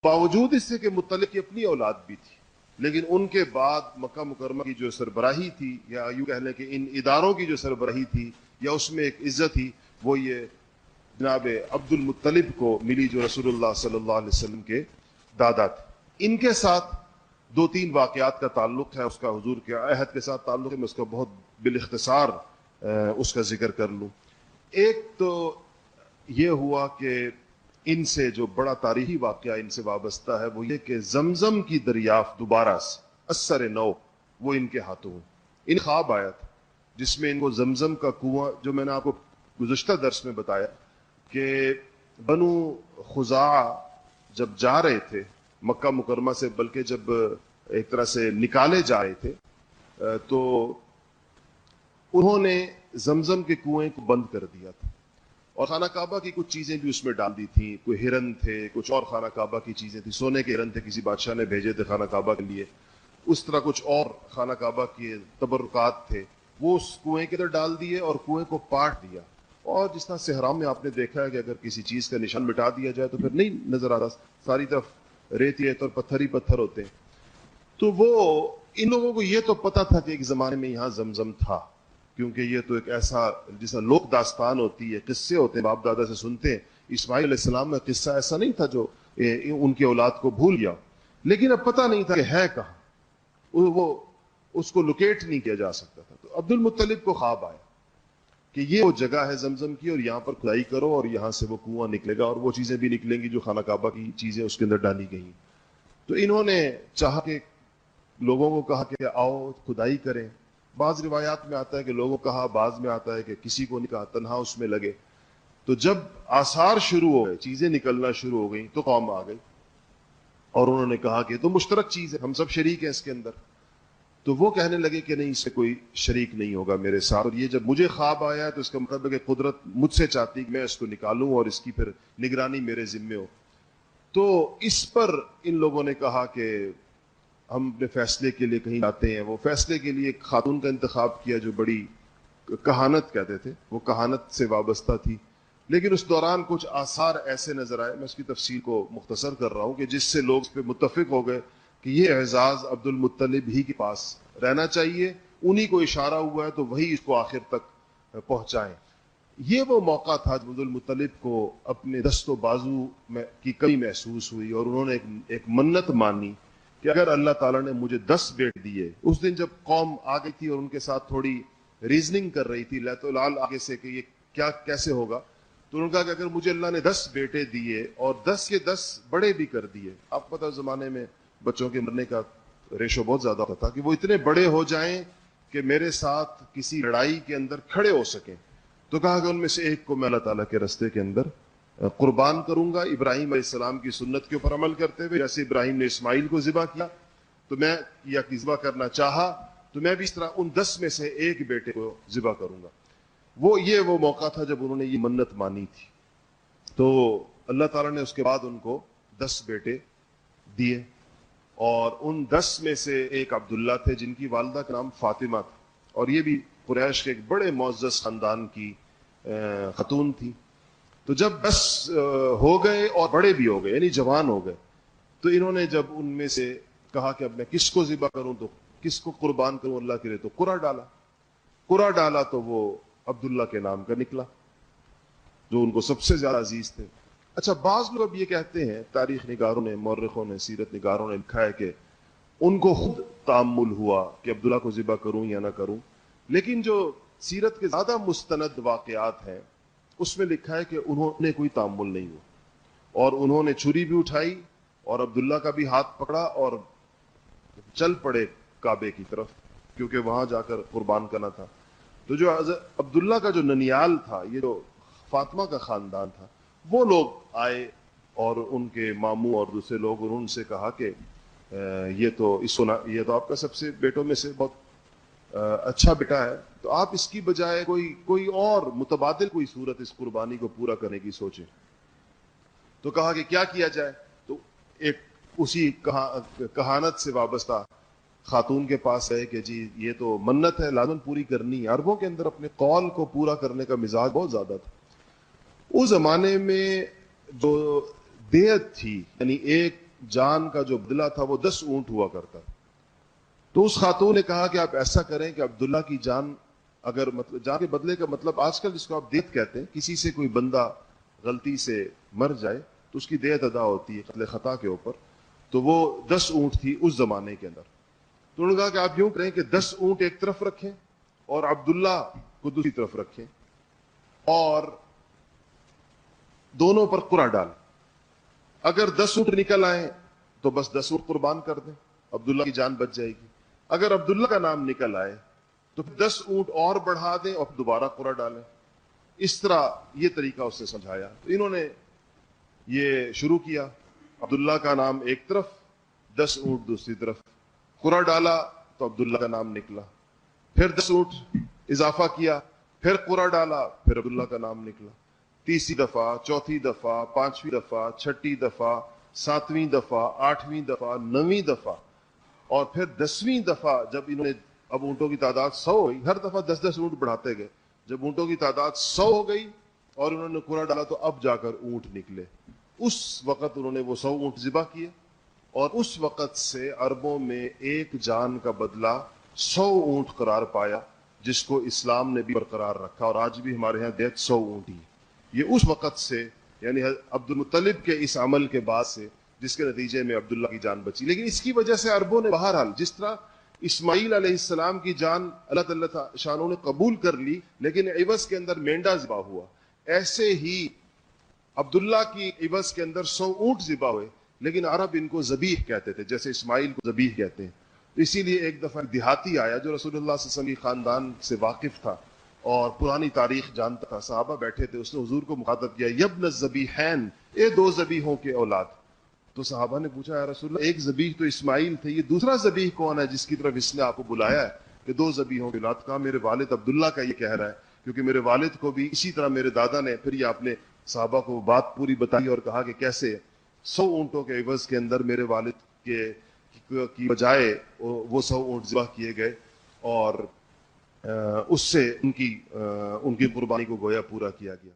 باوجود اس سے کہ مطلب کی اپنی اولاد بھی تھی، لیکن ان کے بعد مکہ مکرمہ کی جو سربراہی تھی، یا یوں کہہ لیں کہ ان اداروں کی جو سربراہی تھی یا اس میں ایک عزت تھی، وہ یہ جناب عبد المطلب کو ملی جو رسول اللہ صلی اللہ علیہ وسلم کے دادا تھے۔ ان کے ساتھ دو تین واقعات کا تعلق ہے، اس کا حضور کے عہد کے ساتھ تعلق ہے، میں اس کا بہت بالاختصار اس کا ذکر کر لوں۔ ایک تو یہ ہوا کہ ان سے جو بڑا تاریخی واقعہ ان سے وابستہ ہے وہ یہ کہ زمزم کی دریافت دوبارہ سے اثر نو وہ ان کے ہاتھوں ان خواب آیا تھا، جس میں ان کو زمزم کا کنواں، جو میں نے آپ کو گزشتہ درس میں بتایا کہ بنو خزاعہ جب جا رہے تھے مکہ مکرمہ سے، بلکہ جب ایک طرح سے نکالے جا رہے تھے تو انہوں نے زمزم کے کنویں کو بند کر دیا تھا، اور خانہ کعبہ کی کچھ چیزیں بھی اس میں ڈال دی تھیں، کوئی ہرن تھے، کچھ اور خانہ کعبہ کی چیزیں تھیں، سونے کے ہرن تھے، کسی بادشاہ نے بھیجے تھے خانہ کعبہ کے لیے، اس طرح کچھ اور خانہ کعبہ کے تبرکات تھے، وہ اس کنویں کے اندر ڈال دیے اور کنویں کو پاٹ دیا۔ اور جس طرح صحرا میں آپ نے دیکھا ہے کہ اگر کسی چیز کا نشان مٹا دیا جائے تو پھر نہیں نظر آتا، ساری طرف ریت اور پتھر ہی پتھر ہوتے ہیں۔ تو وہ ان لوگوں کو یہ تو پتا تھا کہ ایک زمانے میں یہاں زمزم تھا، کیونکہ یہ تو ایک ایسا جیسا لوک داستان ہوتی ہے، قصے ہوتے ہیں، باپ دادا سے سنتے ہیں۔ اسماعیل علیہ السلام میں قصہ ایسا نہیں تھا جو ان کی اولاد کو بھول گیا، لیکن اب پتہ نہیں تھا کہ ہے کہاں، وہ اس کو لوکیٹ نہیں کیا جا سکتا تھا۔ تو عبد المطلب کو خواب آیا کہ یہ وہ جگہ ہے زمزم کی، اور یہاں پر کھدائی کرو اور یہاں سے وہ کنواں نکلے گا، اور وہ چیزیں بھی نکلیں گی جو خانہ کعبہ کی چیزیں اس کے اندر ڈالی گئی۔ تو انہوں نے چاہا کہ لوگوں کو کہا کہ آؤ کھدائی کریں۔ بعض روایات میں آتا ہے کہ لوگوں کو کہا، بعض میں آتا ہے کہ کسی کو نہیں کہا، تنہا اس میں لگے۔ تو جب آثار شروع ہو گئے، چیزیں نکلنا شروع ہو گئیں، تو قوم آ گئی اور انہوں نے کہا کہ تو مشترک چیز ہے، ہم سب شریک ہیں اس کے اندر۔ تو وہ کہنے لگے کہ نہیں، اس سے کوئی شریک نہیں ہوگا میرے ساتھ، اور یہ جب مجھے خواب آیا ہے تو اس کا مطلب ہے کہ قدرت مجھ سے چاہتی کہ میں اس کو نکالوں اور اس کی پھر نگرانی میرے ذمے ہو۔ تو اس پر ان لوگوں نے کہا کہ ہم اپنے فیصلے کے لیے کہیں جاتے ہیں۔ وہ فیصلے کے لیے ایک خاتون کا انتخاب کیا جو بڑی کہانت کہتے تھے، وہ کہانت سے وابستہ تھی، لیکن اس دوران کچھ آثار ایسے نظر آئے، میں اس کی تفصیل کو مختصر کر رہا ہوں، کہ جس سے لوگ اس پہ متفق ہو گئے کہ یہ اعزاز عبد المطلب ہی کے پاس رہنا چاہیے، انہی کو اشارہ ہوا ہے تو وہی اس کو آخر تک پہنچائیں۔ یہ وہ موقع تھا جب عبد المطلب کو اپنے دست و بازو میں کی کمی محسوس ہوئی، اور انہوں نے ایک منت مانی کہ اگر اللہ تعالیٰ نے مجھے 10 بیٹے دیے۔ اس دن جب قوم آ گئی تھی اور ان کے ساتھ تھوڑی ریزننگ کر رہی تھی لیت العال آگے سے کہ یہ کیا کیسے ہوگا، تو انہوں نے کہا کہ اگر مجھے اللہ نے 10 بیٹے دیے اور 10 کے 10 بڑے بھی کر دیے، آپ پتہ زمانے میں بچوں کے مرنے کا ریشو بہت زیادہ ہوتا تھا، کہ وہ اتنے بڑے ہو جائیں کہ میرے ساتھ کسی لڑائی کے اندر کھڑے ہو سکیں، تو کہا کہ ان میں سے ایک کو میں اللہ تعالیٰ کے راستے کے اندر قربان کروں گا۔ ابراہیم علیہ السلام کی سنت کے اوپر عمل کرتے ہوئے، جیسے ابراہیم نے اسماعیل کو ذبح کیا تو میں یا ذبح کرنا چاہا تو میں بھی اس طرح ان 10 میں سے ایک بیٹے کو ذبح کروں گا۔ وہ موقع تھا جب انہوں نے یہ منت مانی تھی، تو اللہ تعالیٰ نے اس کے بعد ان کو 10 بیٹے دیے، اور ان 10 میں سے ایک عبداللہ تھے جن کی والدہ کا نام فاطمہ تھا، اور یہ بھی قریش کے ایک بڑے معزز خاندان کی خاتون تھی۔ تو جب 10 ہو گئے اور بڑے بھی ہو گئے، یعنی جوان ہو گئے، تو انہوں نے جب ان میں سے کہا کہ اب میں کس کو ذبح کروں، تو کس کو قربان کروں اللہ کے لیے، تو قرہ ڈالا تو وہ عبداللہ کے نام کا نکلا جو ان کو سب سے زیادہ عزیز تھے۔ اچھا، بعض لوگ اب یہ کہتے ہیں، تاریخ نگاروں نے، مورخوں نے، سیرت نگاروں نے لکھا ہے کہ ان کو خود تامل ہوا کہ عبداللہ کو ذبح کروں یا نہ کروں، لیکن جو سیرت کے زیادہ مستند واقعات ہیں اس میں لکھا ہے کہ انہوں نے کوئی تامل نہیں ہوا، اور انہوں نے چھری بھی اٹھائی اور عبداللہ کا بھی ہاتھ پکڑا اور چل پڑے کعبے کی طرف، کیونکہ وہاں جا کر قربان کرنا تھا۔ تو جو عبداللہ کا جو ننیال تھا، یہ جو فاطمہ کا خاندان تھا، وہ لوگ آئے اور ان کے ماموں اور دوسرے لوگ، انہوں نے ان سے کہا کہ یہ تو آپ کا سب سے بیٹوں میں سے بہت اچھا بیٹا ہے، تو آپ اس کی بجائے کوئی اور متبادل کوئی صورت اس قربانی کو پورا کرنے کی سوچیں۔ تو کہا کہ کیا کیا جائے، تو ایک اسی کہانت سے وابستہ خاتون کے پاس ہے کہ جی یہ تو منت ہے، لازم پوری کرنی ہے۔ عربوں کے اندر اپنے قول کو پورا کرنے کا مزاج بہت زیادہ تھا۔ اس زمانے میں جو دیت تھی، یعنی ایک جان کا جو بدلہ تھا وہ 10 اونٹ ہوا کرتا. تو اس خاتون نے کہا کہ آپ ایسا کریں کہ عبداللہ کی جان, اگر مطلب جان کے بدلے کا مطلب آج کل جس کو آپ دیت کہتے ہیں, کسی سے کوئی بندہ غلطی سے مر جائے تو اس کی دیت ادا ہوتی ہے قتل خطا کے اوپر, تو وہ 10 اونٹ تھی اس زمانے کے اندر. تو انہوں نے کہا کہ آپ یوں کریں کہ 10 اونٹ ایک طرف رکھیں اور عبداللہ کو دوسری طرف رکھیں, اور دونوں پر قرعہ ڈال. اگر 10 اونٹ نکل آئیں تو بس 10 اونٹ قربان کر دیں, عبداللہ کی جان بچ جائے گی. اگر عبداللہ کا نام نکل آئے تو 10 اونٹ اور بڑھا دیں اور دوبارہ قرعہ ڈالیں. اس طرح یہ طریقہ اس نے سمجھایا. تو انہوں نے یہ شروع کیا, عبداللہ کا نام ایک طرف, 10 اونٹ دوسری طرف. قرعہ ڈالا تو عبداللہ کا نام نکلا, پھر 10 اونٹ اضافہ کیا, پھر قرعہ ڈالا, پھر عبداللہ کا نام نکلا. تیسری دفعہ, چوتھی دفعہ, پانچویں دفعہ, چھٹی دفعہ, ساتویں دفعہ, آٹھویں دفعہ, 9ویں دفعہ, اور پھر 10ویں دفعہ جب انہوں نے, اب اونٹوں کی تعداد 100 ہوئی, ہر دفعہ 10 اونٹ بڑھاتے گئے. جب اونٹوں کی تعداد 100 ہو گئی اور انہوں نے قرعہ ڈالا تو اب جا کر اونٹ نکلے. اس وقت انہوں نے وہ 100 اونٹ ذبح کیے, اور اس وقت سے عربوں میں ایک جان کا بدلہ 100 اونٹ قرار پایا, جس کو اسلام نے بھی برقرار رکھا, اور آج بھی ہمارے ہاں دیت 100 اونٹ ہی. یہ اس وقت سے, یعنی عبد المطلب کے اس عمل کے بعد سے, جس کے نتیجے میں عبداللہ کی جان بچی. لیکن اس کی وجہ سے عربوں نے بہرحال, جس طرح اسماعیل علیہ السلام کی جان اللہ تعالیٰ شانوں نے قبول کر لی لیکن عوض کے اندر مینڈا ذبح ہوا, ایسے ہی عبداللہ کی عوض کے اندر 100 اونٹ ذبح ہوئے, لیکن عرب ان کو ذبیح کہتے تھے, جیسے اسماعیل کو ذبیح کہتے ہیں. اسی لیے ایک دفعہ دیہاتی آیا جو رسول اللہ صلی اللہ علیہ وسلم کی خاندان سے واقف تھا اور پرانی تاریخ جانتا تھا. صحابہ بیٹھے تھے, اس نے حضور کو مخاطب کیا, یبن الذبیحین, اے 2 ذبیحوں کے اولاد. تو صحابہ نے پوچھا, یا رسول اللہ, ایک ذبیح تو اسماعیل تھے, یہ دوسرا ذبیح کون ہے جس کی طرف اس نے آپ کو بلایا ہے کہ 2 ذبیحوں کے اولاد؟ کہا, میرے والد عبداللہ کا یہ کہہ رہا ہے, کیونکہ میرے والد کو بھی اسی طرح میرے دادا نے. پھر یہ آپ نے صحابہ کو بات پوری بتائی اور کہا کہ کیسے 100 اونٹوں کے عوض کے اندر میرے والد کے کی بجائے وہ 100 اونٹ ذبح کیے گئے, اور اس سے ان کی قربانی کو گویا پورا کیا گیا.